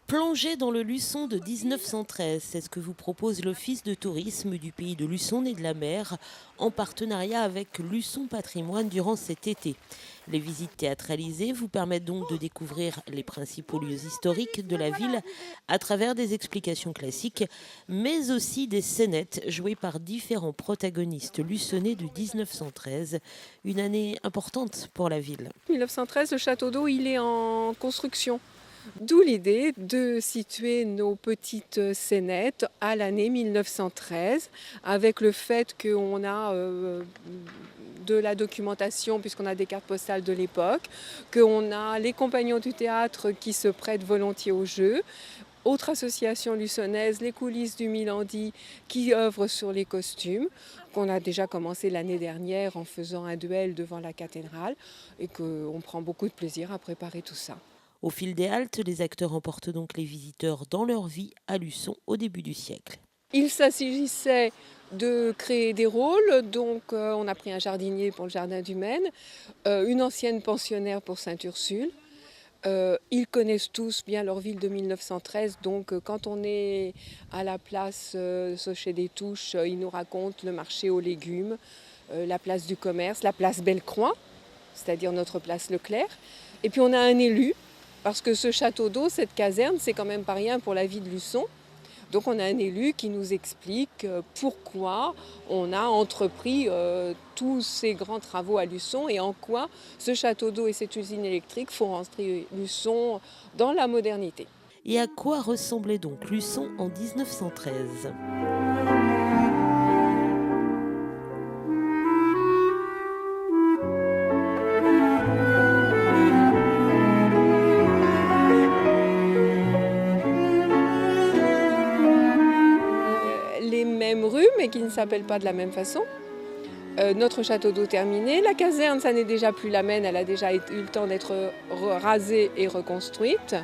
Plongez dans le Luçon de 1913, c'est ce que vous propose l'Office de tourisme du pays de Luçon et de la mer, en partenariat avec Luçon Patrimoine durant cet été. Les visites théâtralisées vous permettent donc de découvrir les principaux lieux historiques de la ville à travers des explications classiques, mais aussi des scénettes jouées par différents protagonistes luçonnais de 1913, une année importante pour la ville. 1913, le château d'eau, il est en construction. D'où l'idée de situer nos petites scénettes à l'année 1913, avec le fait qu'on a de la documentation, puisqu'on a des cartes postales de l'époque, qu'on a les compagnons du théâtre qui se prêtent volontiers au jeu, autre association luçonnaise, les coulisses du Milandi, qui œuvrent sur les costumes, qu'on a déjà commencé l'année dernière en faisant un duel devant la cathédrale, et qu'on prend beaucoup de plaisir à préparer tout ça. Au fil des haltes, les acteurs emportent donc les visiteurs dans leur vie à Luçon au début du siècle. Il s'agissait de créer des rôles, donc on a pris un jardinier pour le jardin du Maine, une ancienne pensionnaire pour Sainte-Ursule. Ils connaissent tous bien leur ville de 1913, donc quand on est à la place Sauchet des Touches, ils nous racontent le marché aux légumes, la place du commerce, la place Bellecroix, c'est-à-dire notre place Leclerc. Et puis on a un élu, parce que ce château d'eau, cette caserne, c'est quand même pas rien pour la vie de Luçon. Donc on a un élu qui nous explique pourquoi on a entrepris tous ces grands travaux à Luçon et en quoi ce château d'eau et cette usine électrique font rentrer Luçon dans la modernité. Et à quoi ressemblait donc Luçon en 1913 ? Les mêmes rues, mais qui ne s'appellent pas de la même façon. Notre château d'eau terminé. La caserne, ça n'est déjà plus la même, elle a déjà eu le temps d'être rasée et reconstruite.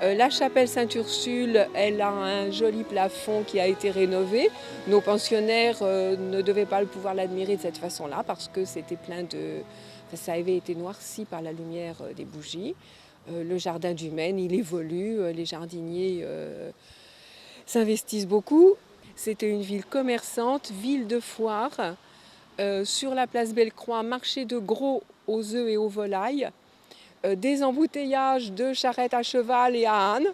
La chapelle Sainte-Ursule, elle a un joli plafond qui a été rénové. Nos pensionnaires ne devaient pas pouvoir l'admirer de cette façon-là parce que c'était ça avait été noirci par la lumière des bougies. Le jardin du Maine, il évolue, les jardiniers s'investissent beaucoup. C'était une ville commerçante, ville de foire. Sur la place Bellecroix, marché de gros aux œufs et aux volailles. Des embouteillages de charrettes à cheval et à âne.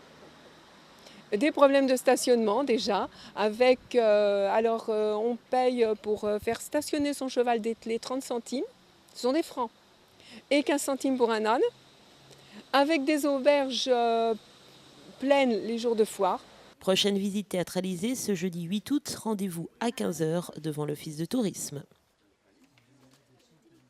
Des problèmes de stationnement déjà, avec, on paye pour faire stationner son cheval d'ételé 30 centimes, ce sont des francs, et 15 centimes pour un âne, avec des auberges pleines les jours de foire. Prochaine visite théâtralisée ce jeudi 8 août, rendez-vous à 15 h devant l'Office de tourisme.